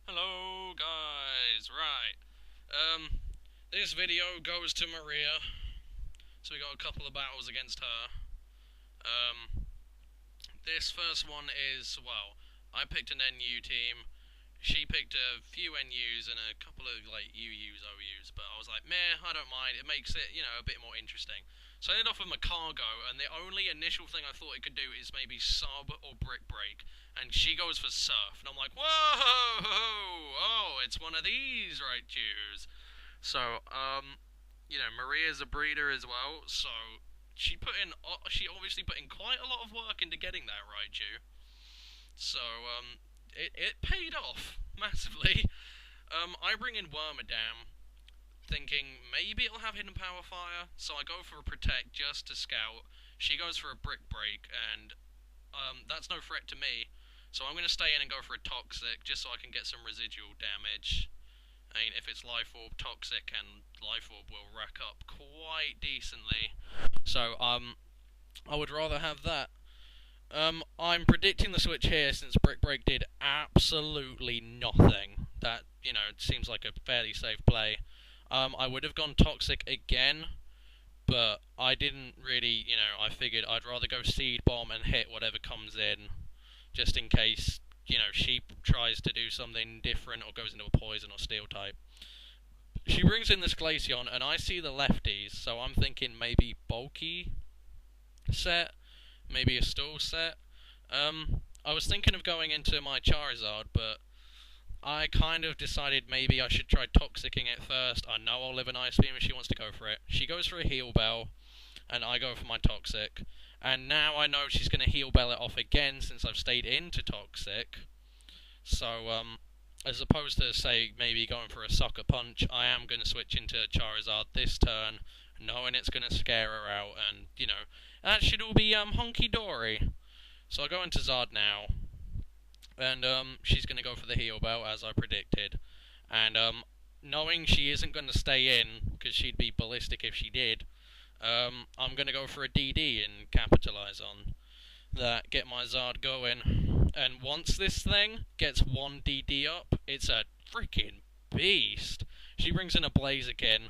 Hello guys, right. Um, this video goes to Maria, so we got a couple of battles against her. Um, this first one is, well, I picked an NU team, she picked a few NUs and a couple of, like, UUs, OUs, but I was like, meh, I don't mind, it makes it, a bit more interesting. So I ended off with my cargo, and the only initial thing I thought it could do is maybe sub or brick break, and she goes for surf, and I'm like, whoa, oh, it's one of these right cues. So, Maria's a breeder as well, so she obviously put in quite a lot of work into getting that right, Jew. So, it paid off massively. I bring in Wormadam, thinking maybe it'll have hidden power fire, so I go for a protect just to scout. She goes for a brick break, and that's no threat to me. So I'm going to stay in and go for a toxic, just so I can get some residual damage. I mean, if it's life orb, toxic and life orb will rack up quite decently. So I would rather have that. I'm predicting the switch here since Brick Break did absolutely nothing. That, it seems like a fairly safe play. I would have gone Toxic again, but I didn't really, I figured I'd rather go Seed Bomb and hit whatever comes in, just in case, she tries to do something different or goes into a Poison or Steel type. She brings in this Glaceon, and I see the lefties, so I'm thinking maybe bulky set, maybe a stall set. I was thinking of going into my Charizard, but I kind of decided maybe I should try Toxicking it first. I know I'll live an Ice Beam if she wants to go for it. She goes for a Heal Bell, and I go for my Toxic. And now I know she's going to Heal Bell it off again since I've stayed into Toxic. So, as opposed to, say, maybe going for a Sucker Punch, I am going to switch into Charizard this turn, knowing it's going to scare her out, and, that should all be honky-dory. So I go into Zard now, and she's going to go for the Heal Bell, as I predicted. And knowing she isn't going to stay in, because she'd be ballistic if she did, I'm going to go for a DD and capitalize on that, get my Zard going. And once this thing gets one DD up, it's a freaking beast. She brings in a Blaziken,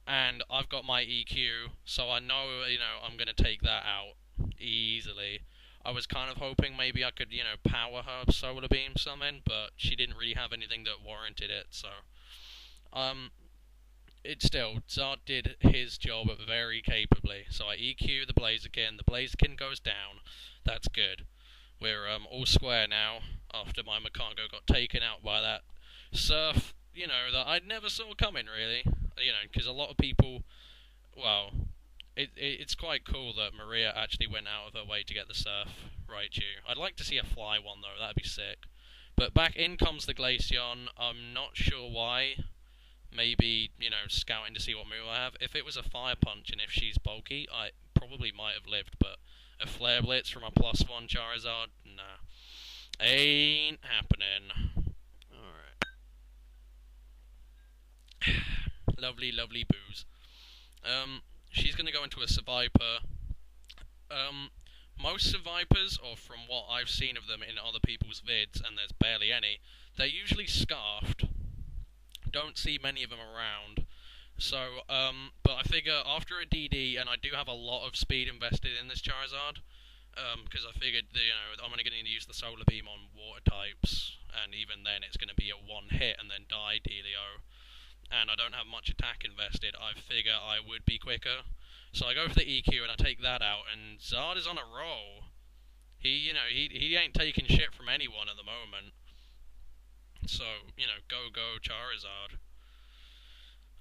and I've got my EQ, so I know, I'm going to take that out easily. I was kind of hoping maybe I could, power her Solar Beam something, but she didn't really have anything that warranted it, so... Zard did his job very capably. So I EQ the Blaziken goes down. That's good. We're all square now, after my Macargo got taken out by that Surf, that I never saw coming, really. Because a lot of people, well, it's quite cool that Maria actually went out of her way to get the Surf right, you. I'd like to see a fly one, though, that'd be sick. But back in comes the Glaceon. I'm not sure why. Maybe, scouting to see what move I have. If it was a Fire Punch and if she's bulky, I probably might have lived, but a Flare Blitz from a +1 Charizard? Nah. Ain't happening. Alright. Lovely, lovely booze. She's gonna go into a Survivor. Most Survivors, or from what I've seen of them in other people's vids, and there's barely any, they're usually scarfed. Don't see many of them around. So, but I figure after a DD, and I do have a lot of speed invested in this Charizard, because I figured, I'm only going to use the Solar Beam on water types, and even then it's going to be a one hit and then die dealio, and I don't have much attack invested. I figure I would be quicker. So I go for the EQ and I take that out, and Zard is on a roll. He ain't taking shit from anyone at the moment. So, go Charizard.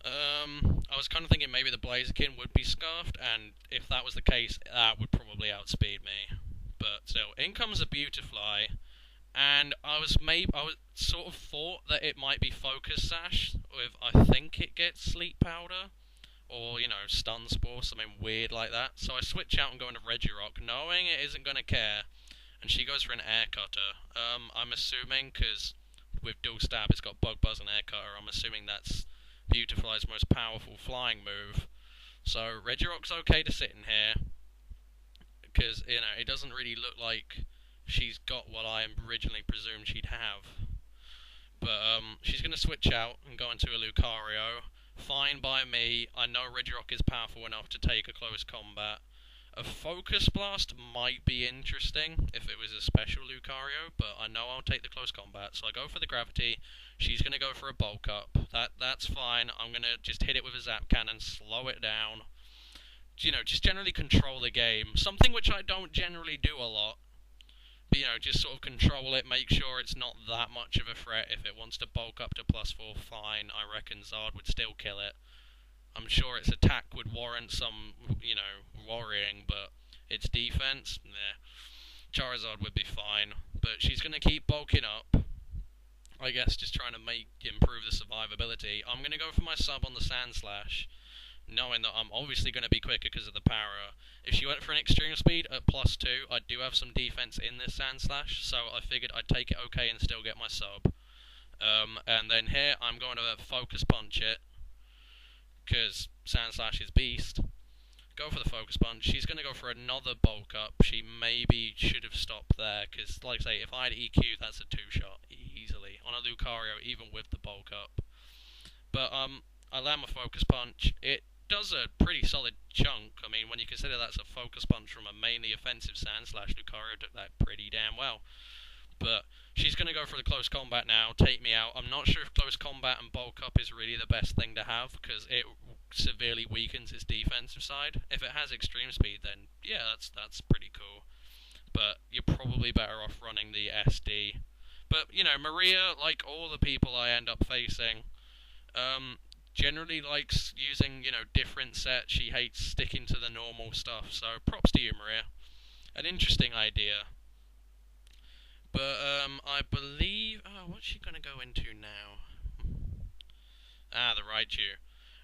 I was kind of thinking maybe the Blaziken would be scarfed, and if that was the case, that would probably outspeed me. But still, in comes a Beautifly, and I sort of thought that it might be Focus Sash, with I think it gets Sleep Powder, or, Stun Spore, something weird like that. So I switch out and go into Regirock, knowing it isn't going to care, and she goes for an Air Cutter. I'm assuming, because with dual stab it's got Bug Buzz and Air Cutter, I'm assuming that's Beautifly's most powerful flying move. So Regirock's okay to sit in here, because, it doesn't really look like she's got what I originally presumed she'd have. But she's going to switch out and go into a Lucario. Fine by me. I know Regirock is powerful enough to take a close combat. A Focus Blast might be interesting if it was a special Lucario, but I know I'll take the close combat, so I go for the Gravity. She's going to go for a Bulk Up. That's fine. I'm going to just hit it with a Zap Cannon, slow it down. You know, just generally control the game. Something which I don't generally do a lot. But, you know, just sort of control it, make sure it's not that much of a threat. If it wants to bulk up to +4, fine. I reckon Zard would still kill it. I'm sure its attack would warrant some, you know, worrying, but its defense, nah. Charizard would be fine, but she's going to keep bulking up. I guess just trying to improve the survivability. I'm going to go for my sub on the Sand Slash, knowing that I'm obviously going to be quicker because of the power. If she went for an extreme speed at +2, I do have some defense in this Sand Slash, so I figured I'd take it okay and still get my sub. And then here, I'm going to Focus Punch it, because Sand Slash is beast. Go for the Focus Punch. She's going to go for another Bulk Up. She maybe should have stopped there, because, like I say, if I had EQ, that's a 2-shot, easily, on a Lucario, even with the Bulk Up. But, I land my Focus Punch. It does a pretty solid chunk. I mean, when you consider that's a Focus Punch from a mainly offensive Sand Slash, Lucario took that pretty damn well. But she's going to go for the close combat now, take me out. I'm not sure if close combat and bulk up is really the best thing to have, because it severely weakens its defensive side. If it has extreme speed, then yeah, that's pretty cool. But you're probably better off running the SD. But, you know, Maria, like all the people I end up facing, generally likes using, you know, different sets. She hates sticking to the normal stuff, so props to you, Maria. An interesting idea. But, I believe... Oh, what's she going to go into now? Ah, the Raichu.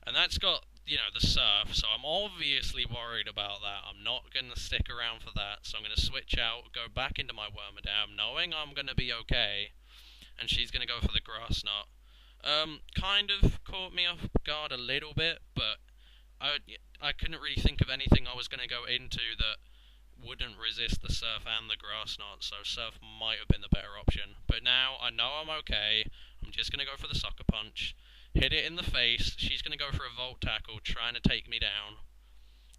And that's got, you know, the Surf, so I'm obviously worried about that. I'm not going to stick around for that, so I'm going to switch out, go back into my Wormadam, knowing I'm going to be okay, and she's going to go for the Grass Knot. Kind of caught me off guard a little bit, but I couldn't really think of anything I was going to go into that wouldn't resist the Surf and the Grass Knot, so Surf might have been the better option. But now I know I'm okay. I'm just going to go for the Sucker Punch, hit it in the face. She's going to go for a Volt Tackle, trying to take me down,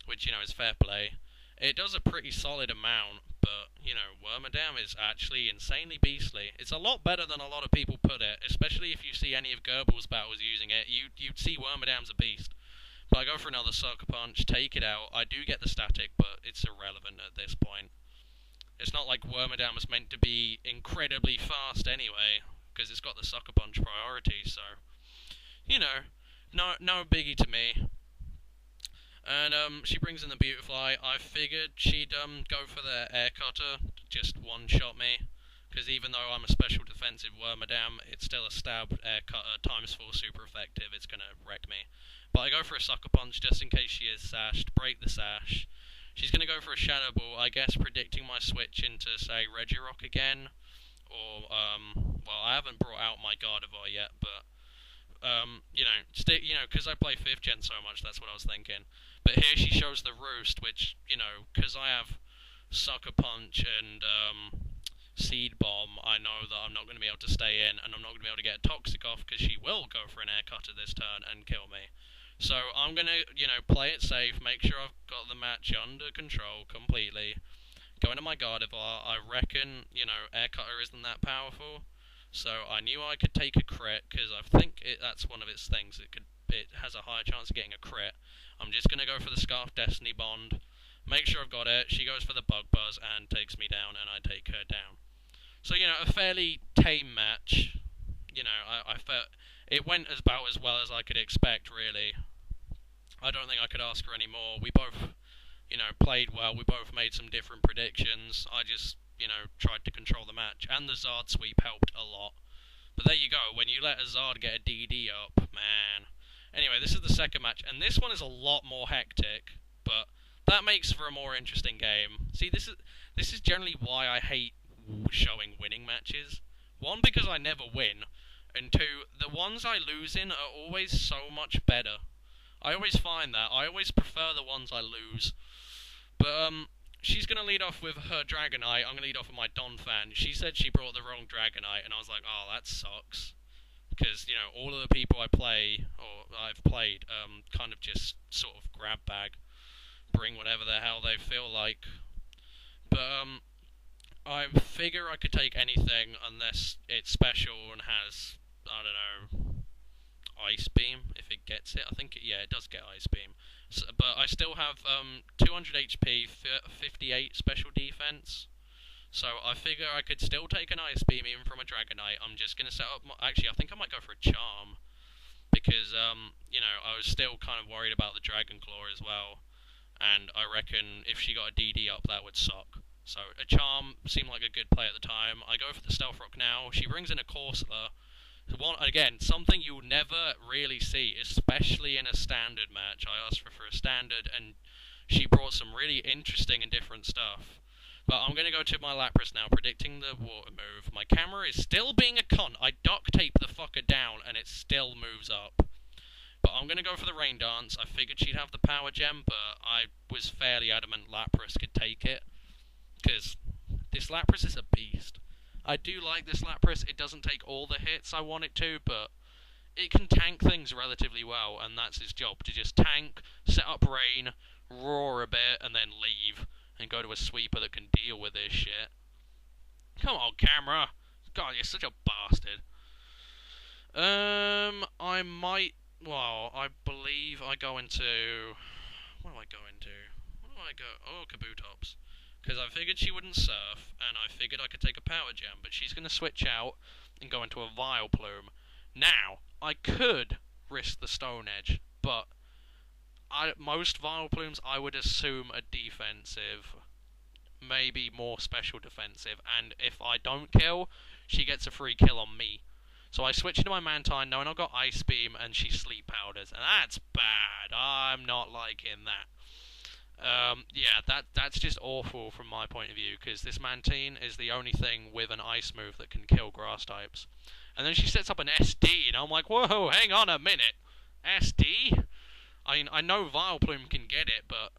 which, you know, is fair play. It does a pretty solid amount, but, you know, Wormadam is actually insanely beastly. It's a lot better than a lot of people put it, especially if you see any of Gerbill's battles using it. You'd see Wormadam's a beast. But I go for another Sucker Punch, take it out. I do get the static, but it's irrelevant at this point. It's not like Wormadam is meant to be incredibly fast anyway, because it's got the Sucker Punch priority, so... You know, no biggie to me. And, she brings in the Beautifly. I figured she'd, go for the Air Cutter, just one-shot me. Because even though I'm a special defensive Wormadam, it's still a stab Air Cutter ×4 super effective. It's gonna wreck me. But I go for a Sucker Punch just in case she is sashed, break the sash. She's going to go for a Shadow Ball, I guess predicting my switch into, say, Regirock again. Or, well, I haven't brought out my Gardevoir yet, but, you know, because I play 5th Gen so much, that's what I was thinking. But here she shows the Roost, which, you know, because I have Sucker Punch and, Seed Bomb, I know that I'm not going to be able to stay in, and I'm not going to be able to get a Toxic off, because she will go for an Air Cutter this turn and kill me. So I'm going to, you know, play it safe, make sure I've got the match under control completely. Go into my Gardevoir. I reckon, you know, Air Cutter isn't that powerful. So I knew I could take a crit, because I think that's one of its things. It has a higher chance of getting a crit. I'm just going to go for the Scarf Destiny Bond. Make sure I've got it. She goes for the Bug Buzz and takes me down, and I take her down. So, you know, a fairly tame match. You know, I felt it went about as well as I could expect, really. I don't think I could ask for any more. We both, you know, played well. We both made some different predictions. I just, you know, tried to control the match. And the Zard sweep helped a lot. But there you go. When you let a Zard get a DD up, man. Anyway, this is the second match. And this one is a lot more hectic. But that makes for a more interesting game. See, this is generally why I hate showing winning matches. One, because I never win. And two, the ones I lose in are always so much better. I always find that. I always prefer the ones I lose. But, she's going to lead off with her Dragonite. I'm going to lead off with my Donphan. She said she brought the wrong Dragonite, and I was like, oh, that sucks. because, you know, all of the people I play, or I've played, kind of just sort of grab bag, bring whatever the hell they feel like. But, I figure I could take anything unless it's special and has, I don't know, Ice Beam, if it gets it. I think, yeah, it does get Ice Beam. So, but I still have 200 HP, 58 special defense. So I figure I could still take an Ice Beam even from a Dragonite. I'm just going to set up... Actually, I think I might go for a Charm. Because, you know, I was still kind of worried about the Dragon Claw as well. And I reckon if she got a DD up, that would suck. So a Charm seemed like a good play at the time. I go for the Stealth Rock now. She brings in a Corsola. Again, something you'll never really see, especially in a standard match. I asked for a standard, and she brought some really interesting and different stuff. But I'm going to go to my Lapras now, predicting the water move. My camera is still being a cunt. I duct tape the fucker down, and it still moves up. But I'm going to go for the Rain Dance. I figured she'd have the Power Gem, but I was fairly adamant Lapras could take it. Because this Lapras is a beast. I do like this Lapras. It doesn't take all the hits I want it to, but it can tank things relatively well, and that's its job, to just tank, set up rain, roar a bit, and then leave, and go to a sweeper that can deal with this shit. Come on, camera! God, you're such a bastard. I might... Well, I believe I go into... What do I go into? Oh, Kabutops. Because I figured she wouldn't surf, and I figured I could take a Power Gem, but she's going to switch out and go into a Vileplume. Now, I could risk the Stone Edge, but most Vileplumes I would assume are defensive, maybe more special defensive, and if I don't kill, she gets a free kill on me. So I switch into my Mantine knowing I've got Ice Beam and she Sleep Powders, and that's bad. I'm not liking that. Yeah, that's just awful from my point of view, because this Mantine is the only thing with an ice move that can kill grass types. And then she sets up an SD, and I'm like, whoa, hang on a minute. SD? I mean, I know Vileplume can get it, but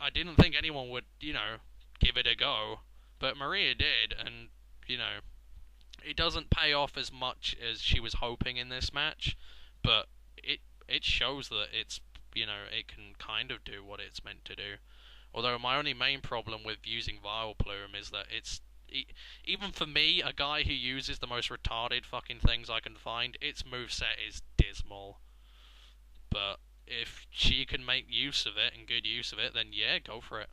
I didn't think anyone would, you know, give it a go. But Maria did, and, you know, it doesn't pay off as much as she was hoping in this match, but it shows that it's, you know, it can kind of do what it's meant to do. Although my only main problem with using Vileplume is that it's... Even for me, a guy who uses the most retarded fucking things I can find, its moveset is dismal. But if she can make use of it, and good use of it, then yeah, go for it.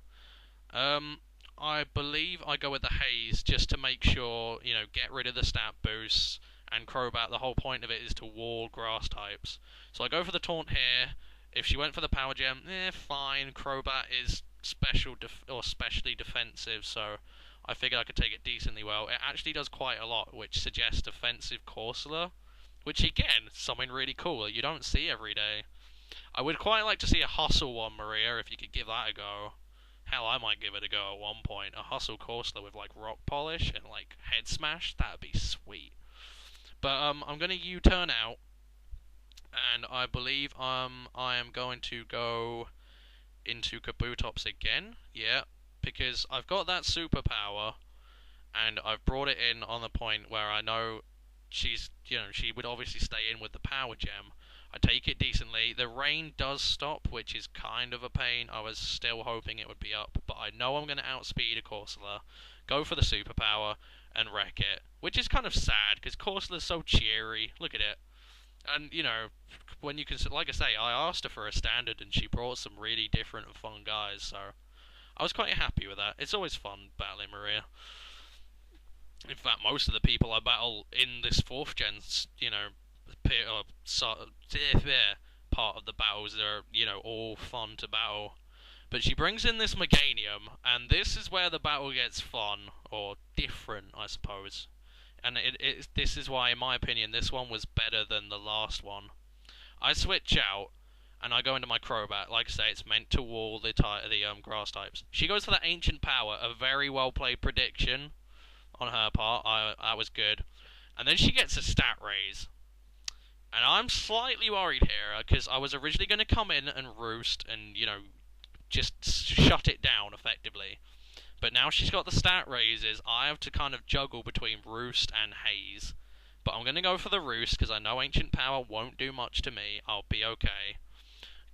I believe I go with the Haze just to make sure, you know, get rid of the stat boosts, and Crobat, the whole point of it is to wall grass types. So I go for the Taunt here. If she went for the Power Gem, fine. Crobat is specially defensive, so I figured I could take it decently well. It actually does quite a lot, which suggests defensive Corsola, which again, something really cool that you don't see every day. I would quite like to see a Hustle one, Maria, if you could give that a go. Hell, I might give it a go at one point. A Hustle Corsola with, like, Rock Polish and, like, Head Smash, that'd be sweet. But, I'm gonna U-turn out, and I believe, I am going to go into Kabutops again, yeah, because I've got that superpower, and I've brought it in on the point where I know she's, you know, she would obviously stay in with the Power Gem. I take it decently. The rain does stop, which is kind of a pain. I was still hoping it would be up, but I know I'm going to outspeed a Corsola, go for the superpower, and wreck it. Which is kind of sad, because Corsola's so cheery. Look at it. And, you know, when you can, like I say, I asked her for a standard, and she brought some really different and fun guys, so I was quite happy with that. It's always fun battling Maria. In fact, most of the people I battle in this 4th gen, you know, part of the battles are, you know, all fun to battle. But she brings in this Meganium, and this is where the battle gets fun, or different, I suppose. And this is why, in my opinion, this one was better than the last one. I switch out, and I go into my Crobat. Like I say, it's meant to wall the grass types. She goes for the Ancient Power, a very well played prediction on her part. That was good. And then she gets a stat raise. And I'm slightly worried here, because I was originally going to come in and roost and, you know, just shut it down, effectively. But now she's got the stat raises, I have to kind of juggle between Roost and Haze. But I'm going to go for the Roost, because I know Ancient Power won't do much to me. I'll be okay.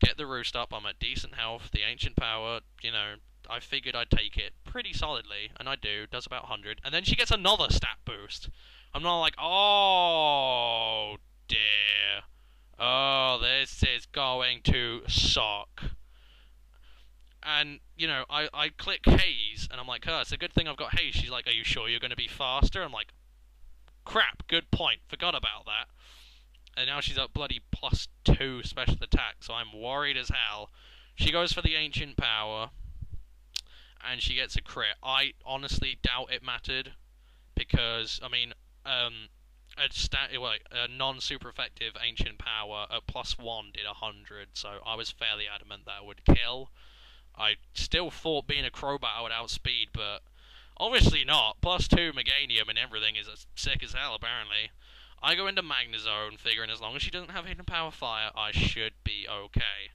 Get the Roost up, I'm at decent health. The Ancient Power, you know, I figured I'd take it pretty solidly, and I do. Does about 100. And then she gets another stat boost. I'm not like, oh dear. Oh, this is going to suck. And, you know, I click Haze, and I'm like, oh, it's a good thing I've got Haze. She's like, are you sure you're going to be faster? I'm like, crap, good point. Forgot about that. And now she's up bloody +2 special attack, so I'm worried as hell. She goes for the Ancient Power, and she gets a crit. I honestly doubt it mattered, because, I mean, a non-super effective Ancient Power at +1 did 100, so I was fairly adamant that it would kill. I still thought being a Crobat I would outspeed, but obviously not. +2 Meganium and everything is sick as hell, apparently. I go into Magnezone, figuring as long as she doesn't have Hidden Power Fire, I should be okay.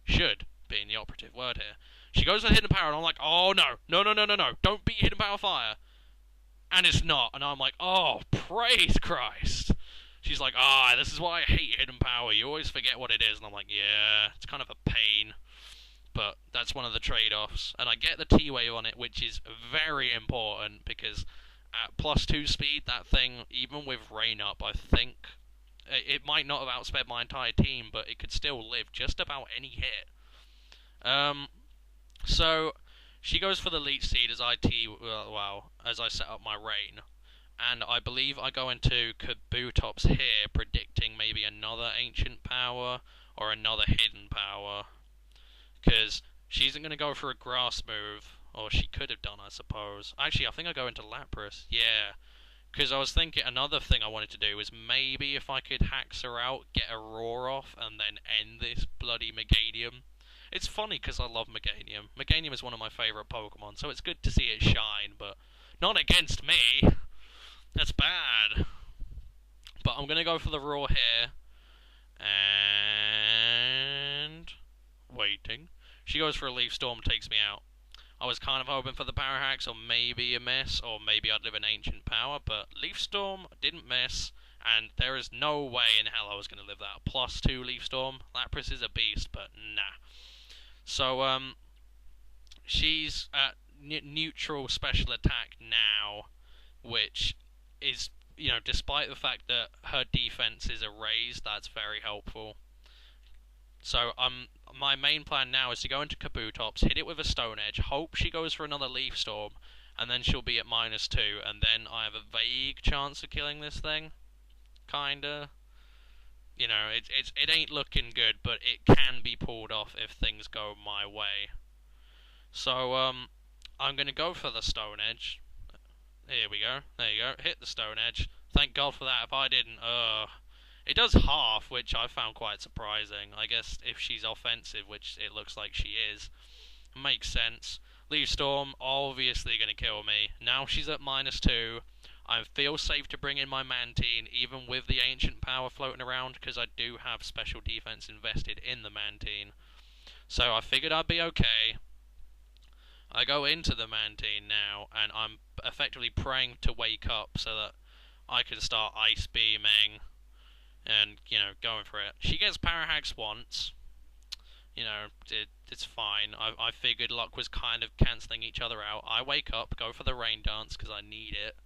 Should being the operative word here. She goes for Hidden Power, and I'm like, oh no, no, don't be Hidden Power Fire. And it's not, and I'm like, oh, praise Christ. She's like, this is why I hate Hidden Power, you always forget what it is. And I'm like, yeah, it's kind of a pain. But that's one of the trade-offs. And I get the T-Wave on it, which is very important, because at +2 speed, that thing, even with Rain Up, I think it might not have outsped my entire team, but it could still live just about any hit. So she goes for the Leech Seed as as I set up my Rain. And I believe I go into Kabutops here, predicting maybe another Ancient Power or another Hidden Power. Because she isn't going to go for a Grass move, or she could have done, I suppose. Actually, I think I go into Lapras, yeah. Because I was thinking another thing I wanted to do was maybe if I could Hax her out, get a Roar off, and then end this bloody Meganium. It's funny because I love Meganium. Meganium is one of my favourite Pokemon, so it's good to see it shine, but not against me. That's bad. But I'm going to go for the Roar here. And waiting. She goes for a Leaf Storm, takes me out. I was kind of hoping for the Power Hacks, or maybe a miss, or maybe I'd live an Ancient Power, but Leaf Storm didn't miss, and there is no way in hell I was going to live that. +2 Leaf Storm. Lapras is a beast, but nah. So, she's at neutral special attack now, which is, you know, despite the fact that her defense is erased, that's very helpful. So my main plan now is to go into Kabutops, hit it with a Stone Edge, hope she goes for another Leaf Storm, and then she'll be at -2, and then I have a vague chance of killing this thing. Kinda. You know, it ain't looking good, but it can be pulled off if things go my way. So, I'm gonna go for the Stone Edge. Here we go. There you go. Hit the Stone Edge. Thank God for that. If I didn't, it does half, which I found quite surprising. I guess if she's offensive, which it looks like she is, makes sense. Leaf Storm, obviously going to kill me. Now she's at -2. I feel safe to bring in my Mantine, even with the Ancient Power floating around, because I do have special defense invested in the Mantine. So I figured I'd be okay. I go into the Mantine now, and I'm effectively praying to wake up so that I can start Ice Beaming and, you know, going for it. She gets Power Hacks once. You know, it's fine. I figured luck was kind of cancelling each other out. I wake up, go for the Rain Dance because I need it.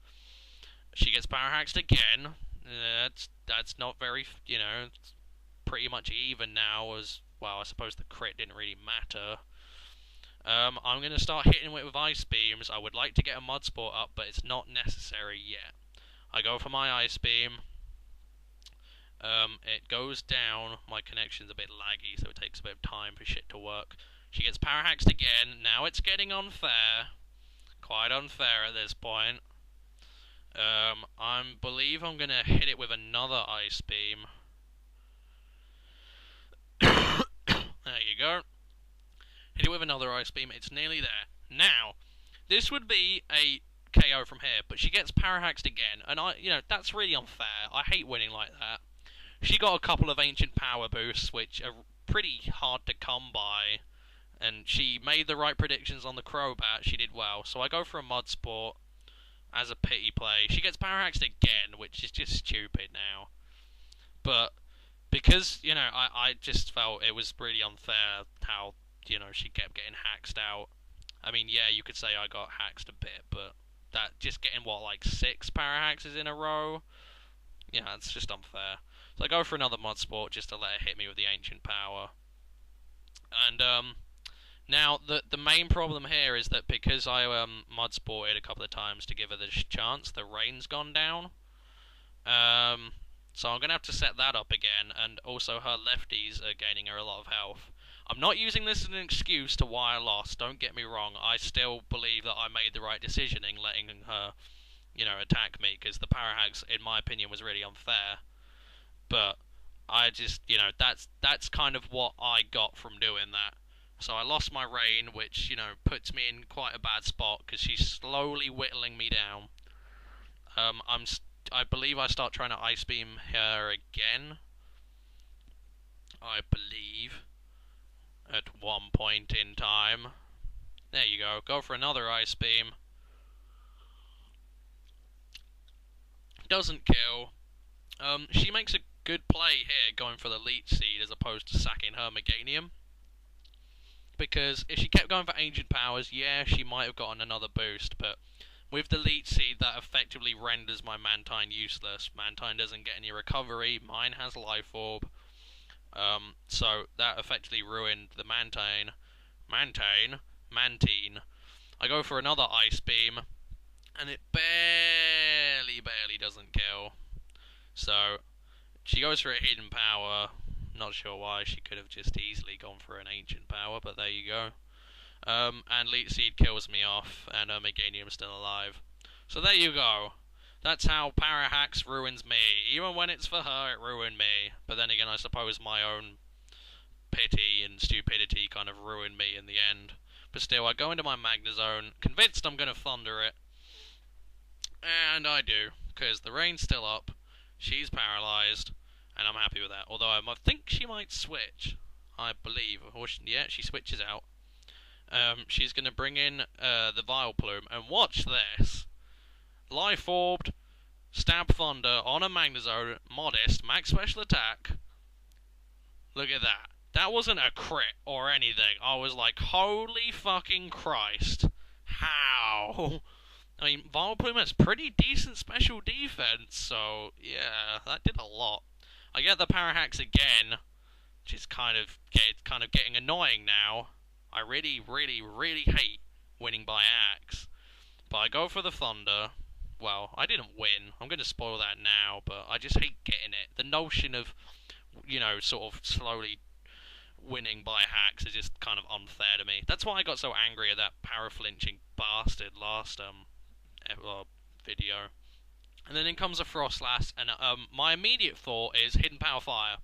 She gets Power Hacked again. That's not very, you know, it's pretty much even now as, well, I suppose the crit didn't really matter. I'm going to start hitting it with Ice Beams. I would like to get a Mud Sport up, but it's not necessary yet. I go for my Ice Beam. It goes down. My connection's a bit laggy, so it takes a bit of time for shit to work. She gets Power Hacked again. Now it's getting unfair. Quite unfair at this point. I believe I'm going to hit it with another Ice Beam. There you go. Hit it with another Ice Beam. It's nearly there. Now, this would be a KO from here, but she gets Power Hacked again, and that's really unfair. I hate winning like that. She got a couple of Ancient Power boosts, which are pretty hard to come by, and she made the right predictions on the Crobat. She did well. So I go for a Mud Sport. as a pity play. She gets power hacked again, which is just stupid now. But because, you know, I just felt it was really unfair how, you know, she kept getting hacked out. I mean, yeah, you could say I got hacked a bit, but that just getting, what, like 6 power hacks in a row? Yeah, it's just unfair. So I go for another mod sport just to let her hit me with the ancient power. And, now, the main problem here is that because I mod sported a couple of times to give her the chance, the rain's gone down. So I'm going to have to set that up again, and also her lefties are gaining her a lot of health. I'm not using this as an excuse to why I lost, don't get me wrong. I still believe that I made the right decision in letting her, you know, attack me, because the power hacks, in my opinion, was really unfair. But I just, you know, that's kind of what I got from doing that. So I lost my rain, which, you know, puts me in quite a bad spot, because she's slowly whittling me down. I believe I start trying to ice beam her again. I believe at one point in time. There you go. Go for another ice beam. Doesn't kill. She makes a good play here, going for the leech seed as opposed to sacking her Meganium. Because if she kept going for ancient powers, yeah, she might have gotten another boost, but with the leech seed, that effectively renders my Mantine useless. Mantine doesn't get any recovery, mine has life orb. So that effectively ruined the Mantine. Mantine. I go for another ice beam, and it barely doesn't kill. So she goes for a hidden power. Not sure why. She could have just easily gone for an ancient power, but there you go. And Leech Seed kills me off, and Meganium's still alive. So there you go. That's how Power Hacks ruins me. Even when it's for her, it ruined me. But then again, I suppose my own pity and stupidity kind of ruined me in the end. But still, I go into my Magnezone, convinced I'm going to Thunder it. And I do, because the rain's still up, she's paralysed, and I'm happy with that. Although I think she might switch, I believe. Or yeah, she switches out. She's going to bring in the Vileplume, and watch this. Life Orbed, Stab Thunder on a Magnezone, Modest, Max Special Attack. Look at that. That wasn't a crit or anything. I was like, holy fucking Christ. How? I mean, Vileplume has pretty decent special defense, so yeah, that did a lot. I get the Power Hacks again, which is kind of getting annoying now. I really hate winning by axe. But I go for the Thunder. Well, I didn't win. I'm going to spoil that now, but I just hate getting it. The notion of, you know, sort of slowly winning by hacks is just kind of unfair to me. That's why I got so angry at that power flinching bastard last video. And then in comes a Frostlass, and my immediate thought is Hidden Power Fire.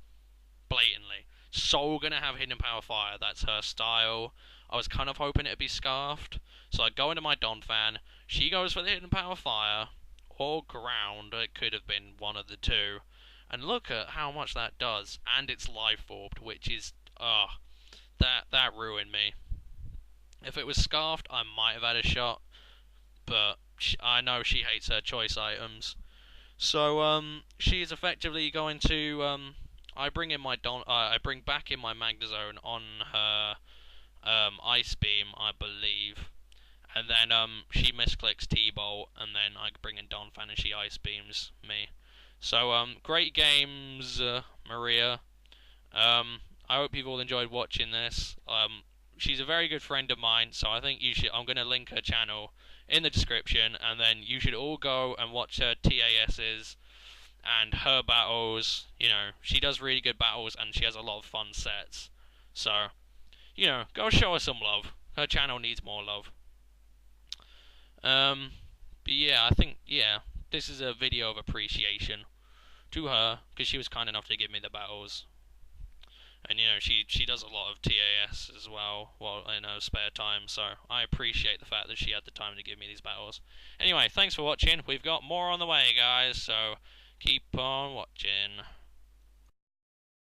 Blatantly. So gonna have Hidden Power Fire, that's her style. I was kind of hoping it'd be Scarfed. So I go into my Donphan, she goes for the Hidden Power Fire, or Ground, it could have been one of the two. And look at how much that does, and it's Life Orbed, which is, that ruined me. If it was Scarfed, I might have had a shot, but I know she hates her choice items. So, she's effectively going to, I bring back in my Magnezone on her, Ice Beam, I believe. And then, she misclicks T-Bolt, and then I bring in Donphan and she Ice Beams me. So, great games, Maria. I hope you've all enjoyed watching this. She's a very good friend of mine, so I think you should. I'm going to link her channel in the description, and then you should all go and watch her TASs and her battles. You know, she does really good battles, and she has a lot of fun sets. So, you know, go show her some love. Her channel needs more love. But yeah, I think, yeah, this is a video of appreciation to her, because she was kind enough to give me the battles. And, you know, she does a lot of TAS as well, in her spare time, so I appreciate the fact that she had the time to give me these battles. Anyway, thanks for watching. We've got more on the way, guys, so keep on watching.